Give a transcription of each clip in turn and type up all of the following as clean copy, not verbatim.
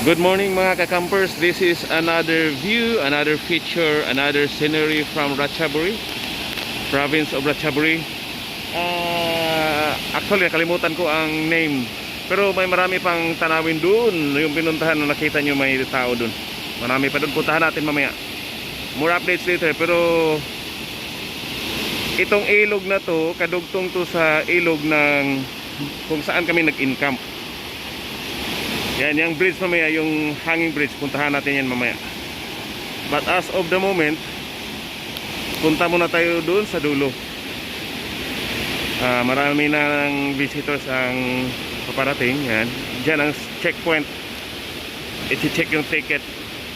Good morning mga ka-campers. This is another view, another feature, another scenery from Ratchaburi, province of Ratchaburi. Actually nakalimutan ko ang name, pero may marami pang tanawin doon. Yung pinuntahan na nakita nyo, may tao doon. Marami pa doon, puntahan natin mamaya. More updates later. Pero itong ilog na to, kadugtong to sa ilog ng kung saan kami nag-incamp. Yan, yung bridge mamaya, yung hanging bridge, puntahan natin yan mamaya. But as of the moment, punta muna tayo doon sa dulo. Marami na ng visitors ang paparating. Yan, dyan ang checkpoint. I-check yung ticket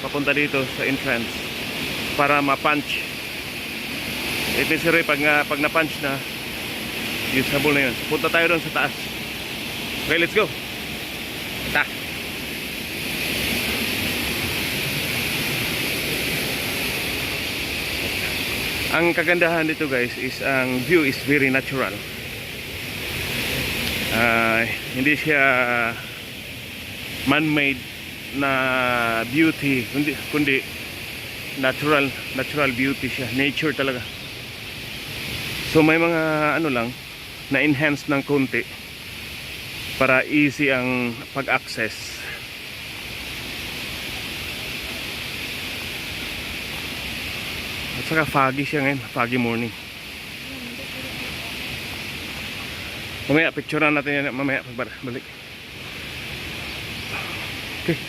papunta dito sa entrance para ma-punch. Ito sir, pag na-punch na, usable na yun. Punta tayo doon sa taas. Okay, let's go. Ta. Ang kagandahan dito guys is ang view is very natural. Hindi siya man-made na beauty, kundi natural beauty siya, nature talaga. So may mga ano lang na enhance ng konti para easy ang pag-access. At saka foggy siya ngayon, foggy morning. Mamaya picturean natin yan mamaya pagbalik. Okay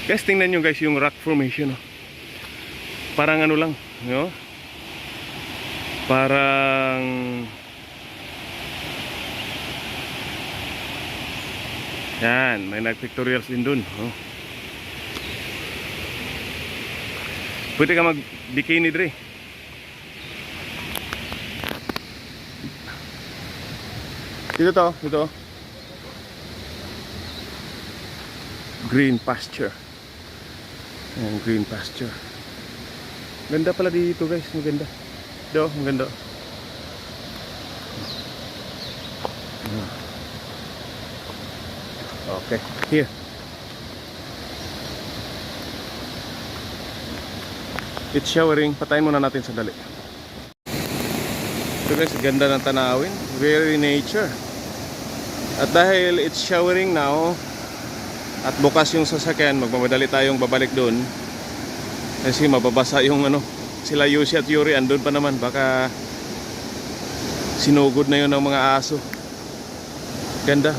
guys, tingnan nyo guys yung rock formation, no? Parang ano lang, no? Parang yan, may nag-pictorials din dun, no? Pwede ka mag-bikini dre. Dito. Green pasture. Ayan, green pasture. Ganda pala dito guys, maganda. Dito, maganda. Okay, here. It's showering. Patayin muna natin sandali. Ito guys, ganda ng tanawin. Very nature. At dahil it's showering now at bukas yung sasakyan, magmamadali tayong babalik doon kasi mababasa yung ano, sila Yusi at Yuri andun pa naman, baka sinugod na yun ng mga aso. Ganda.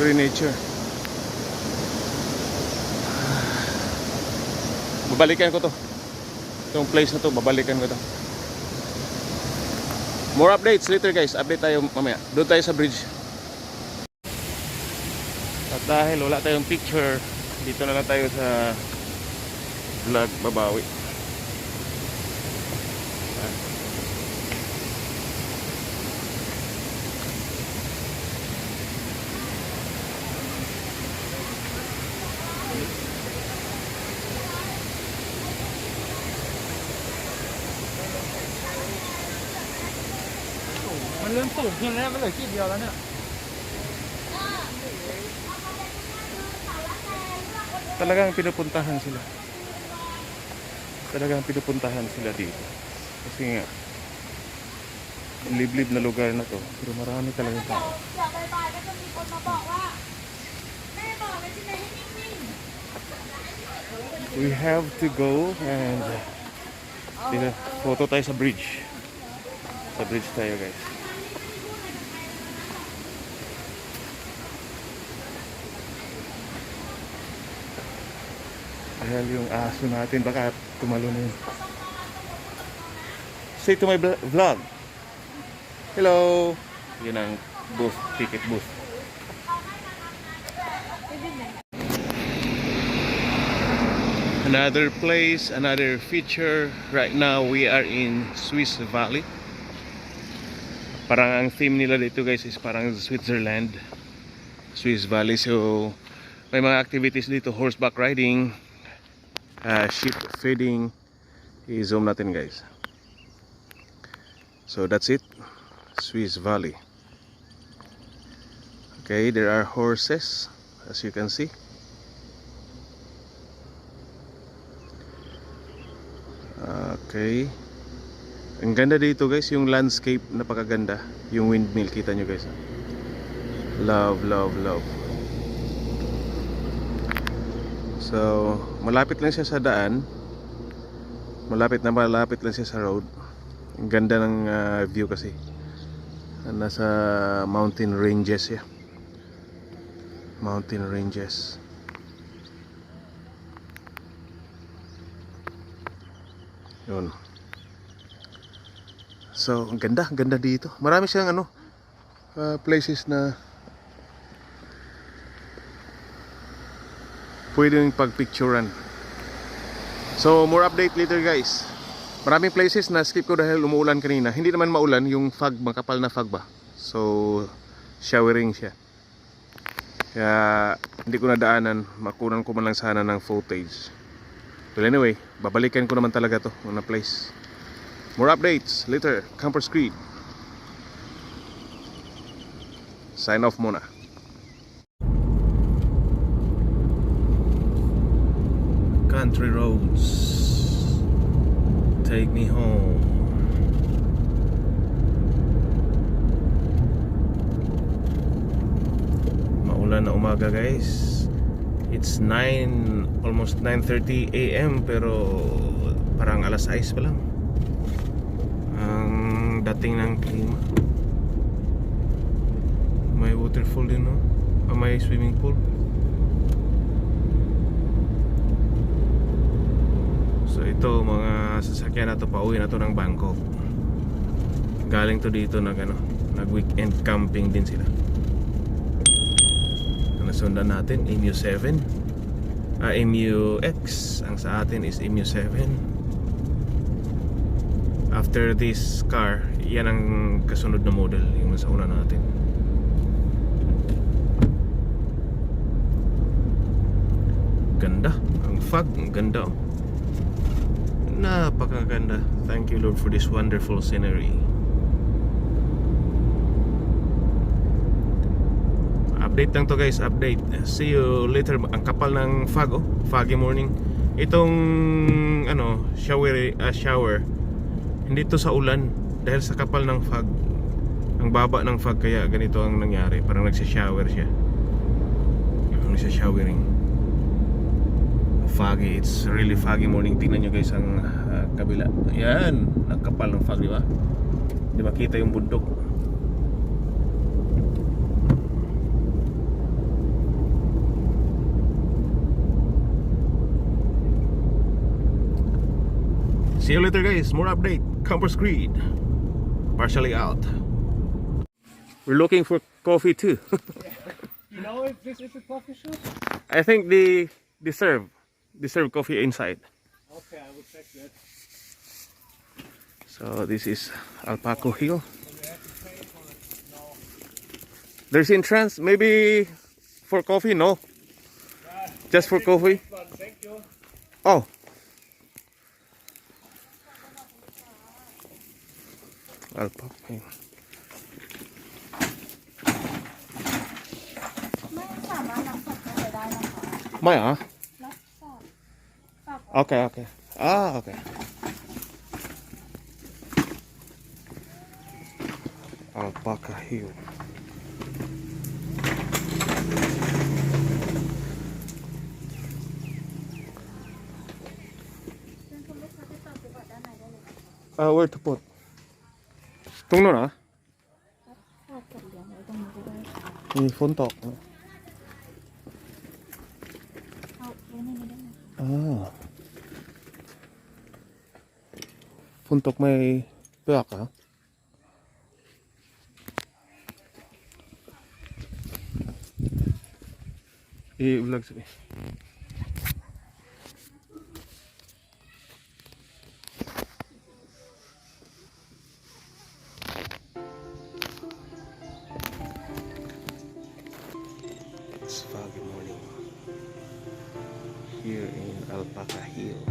Very nature. Babalikan ko to. Itong place na to, babalikan ko to. More updates later guys. Update tayo mamaya. Doon tayo sa bridge. At dahil wala tayong picture, dito na lang tayo sa vlog, babawi.มันเริ่มสูงขึ้นแล้วมันเหลือขีดเดียวแล้วเนี่ย Talagang pinupuntahan sila. Talagang pinupuntahan sila dito. Kasi nga, liblib na lugar na to. Pero marami talagang tao. We have to go and dito, photo tayo sa bridge. Sa bridge tayo guys. Dahil yung aso natin baka tumalo na yun. Say to my vlog. Hello. Yun ang booth, ticket booth. Another place, another feature. Right now we are in Swiss Valley. Parang ang theme nila dito guys is parang Switzerland, Swiss Valley. So may mga activities dito, horseback riding, sheep feeding. I-zoom natin guys. So that's it, Swiss Valley. Okay, there are horses as you can see. Okay. Ang ganda dito guys, yung landscape napakaganda. Yung windmill, kita nyo guys. Love, love, love. So, malapit lang siya sa daan. Malapit lang siya sa road. Ang ganda ng view kasi. Nasa mountain ranges siya. Mountain ranges. Yun. So, ang ganda dito. Marami siyang places na pwedeng pagpicturean. So, more update later guys. Maraming places na skip ko dahil umuulan kanina. Hindi naman maulan, yung fog, makapal na fog ba. So, showering siya. Kaya, hindi ko nadaanan. Makunan ko man lang sana ng footage. But anyway, babalikan ko naman talaga to na place. More updates later. Campers Creed. Sign off muna. Country roads, take me home. Maulan na umaga guys. It's almost 9:30 AM pero parang alas 6 pa lang ang dating ng klima. May waterfall din, no? May swimming pool. So ito, mga sasakyan na to, pauwi na to ng Bangkok. Galing to dito nag-weekend camping din sila. Nasundan natin MU7, MUX. Ang sa atin is MU7. After this car, yan ang kasunod na model, yung nasa una natin. Ganda, ang fog, ang ganda. Napakaganda. Thank you Lord for this wonderful scenery. Update lang to guys, update. See you later. Ang kapal ng fog, foggy morning. Itong shower. Hindi to sa ulan dahil sa kapal ng fog. Ang baba ng fog kaya ganito ang nangyari. Parang nagsa-shower siya. Nagsa-showering. Foggy, it's really foggy morning. Tingnan nyo guys ang kabila. Yan, nagkapal ng fog, di ba? Di ba kita yung bundok? See you later guys, more update. Campers Creed, partially out. We're looking for coffee too. You know if this is a coffee shop? I think they serve coffee inside. Okay, I will check that. So this is Alpaco Hill. There's entrance, maybe for coffee? No, just for coffee. Thank you. Oh. Alpaca Hill. May Okay, okay. Okay. Alpaca Hill. Where to put? ตรงโน้นเหรอ มีฝนตกนะฝนตกไม่เปลือกเหรอvlog sabi. It's foggy morning here in Alpaca Hill.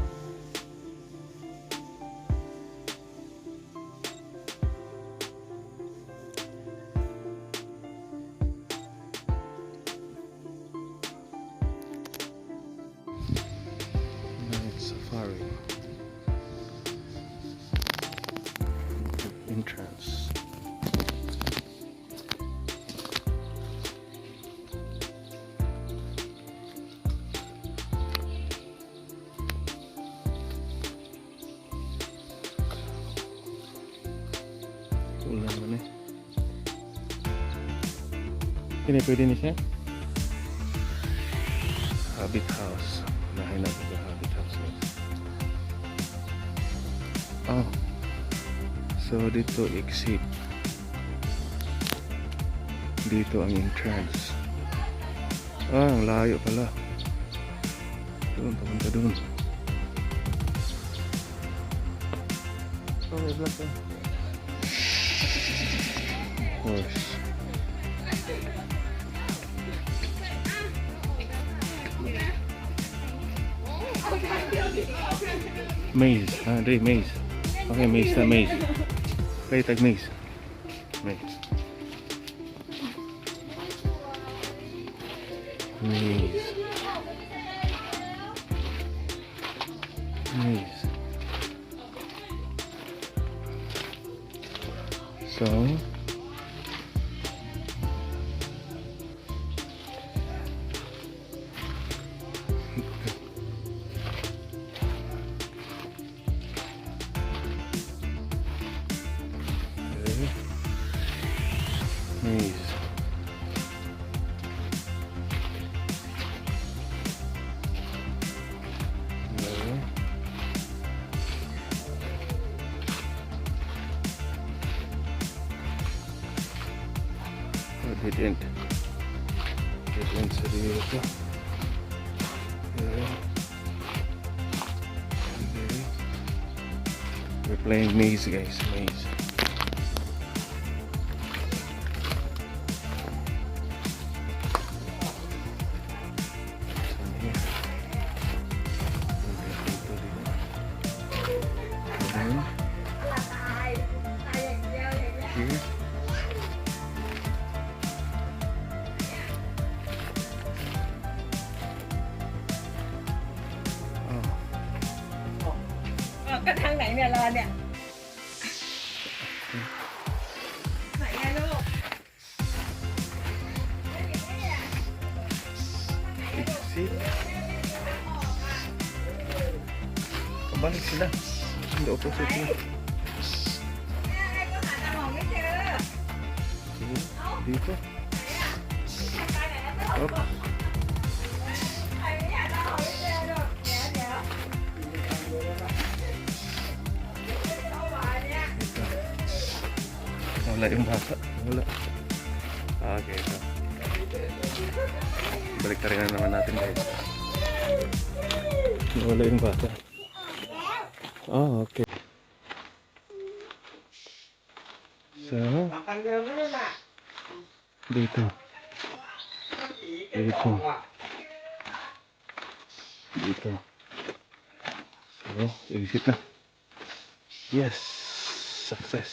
Night safari. entrance. Wala naman eh. Kini pwede ni siya? Habit house. Nahin natin sa habit house. Oh. So dito exit. Dito ang entrance. Ah, ang layo pala. Doon, papunta doon. Oh, may vlog ka. Horse. Maze, Andre, maze. Okay, maze na maze. Play tag maze. Maze. Maze. Maze. So, maze. Okay. Oh, dead end. Dead end sa dito. Okay. Okay. We're playing maze, guys. Maze. Here. Oh. ก็ทางไหนเนี่ยรอเนี่ยไหนอะลูก Exit. Pabalik sila. Hindi opposite sila. อะไรก็หาทางออกไม่เจอ Sige. Dito. ไปไหนแล้ว Op. ใครไม่หาทางออกไม่เจอหรอกเดี๋ยวเข้ามาเนี่ย Wala yung bata. Wala. Ah, okay. Ito. Balik na rin na naman natin, guys. Wala yung bata. Ah, okay. So, dito. Dito. Dito. So, exit na. Yes! Success!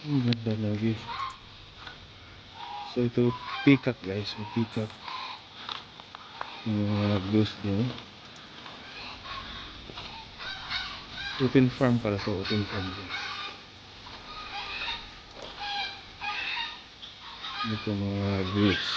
Ang ganda lagi. So ito peacock, guys. May peacock. Yung mga ghost nyo. Open farm pala to. Open farm din. Ito mga goose.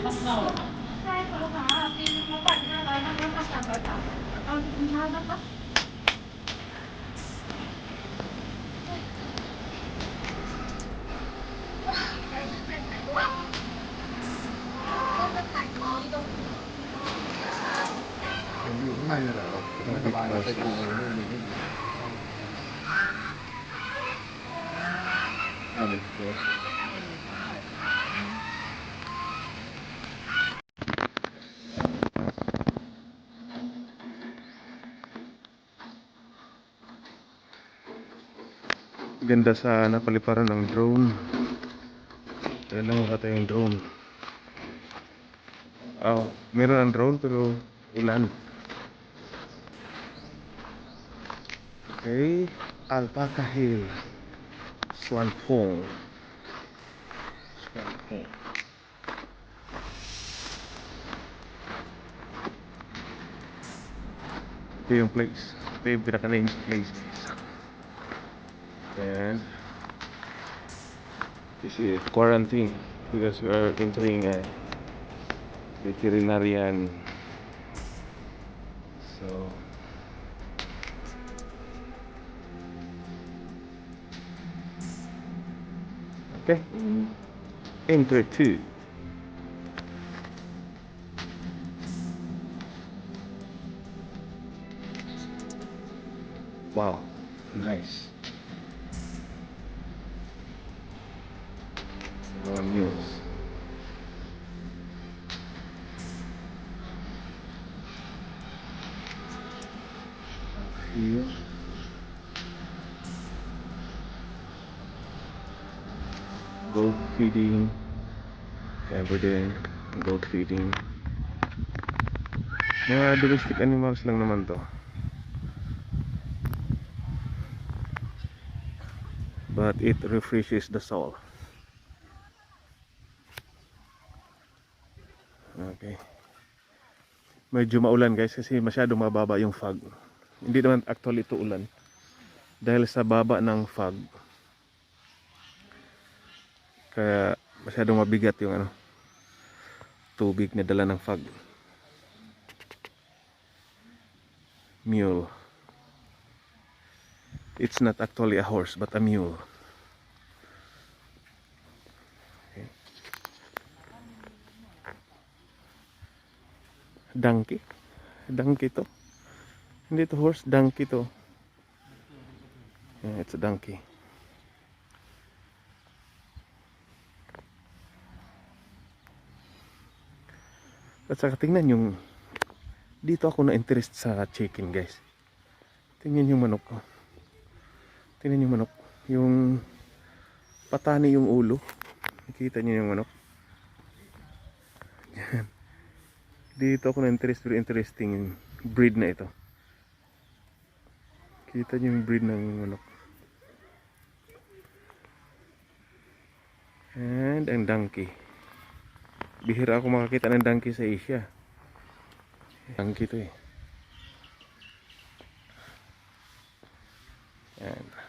ใช่ค่ะลูกค้าปีนึงมาปั่น500นั่งแล้วก็300ค่ะเอาถุงเท้านะคะ ผมอยู่ข้างในนี่แหละเราไม่สบายเราไปดูนู่นนี่นี่เอาเลยเดี๋ยว Ganda sana paliparan ng drone. Kaya lang wala tayong drone. Oh, meron ang drone pero ulan. Okay, Alpaca Hill, Swanpong. Swanpong. Ito yung place. Ito yung pinaka-range place. And this is quarantine because we are entering a veterinarian. So okay, enter 2. Wow, nice. Mga mules. Here. Goat feeding. Everyday goat feeding. Mga domestic animals lang naman to. But it refreshes the soul. Okay. Medyo maulan guys kasi masyadong mababa yung fog. Hindi naman actually ito ulan. Dahil sa baba ng fog. Kaya masyadong mabigat yung ano, tubig na dala ng fog. Mule. It's not actually a horse but a mule. Okay. Donkey. Donkey to. Hindi to horse, donkey to. Yeah, it's a donkey. At saka tingnan yung dito ako na-interest sa chicken guys. Tingnan yung manok ko. Tingnan yung manok. Yung patani yung ulo. Nakita niyo yung manok. Yan. Dito ako na-interest, very interesting yung breed na ito. Kita niyo yung breed ng manok. And ang donkey. Bihira ako makakita ng donkey sa Asia. Donkey to eh. Yan.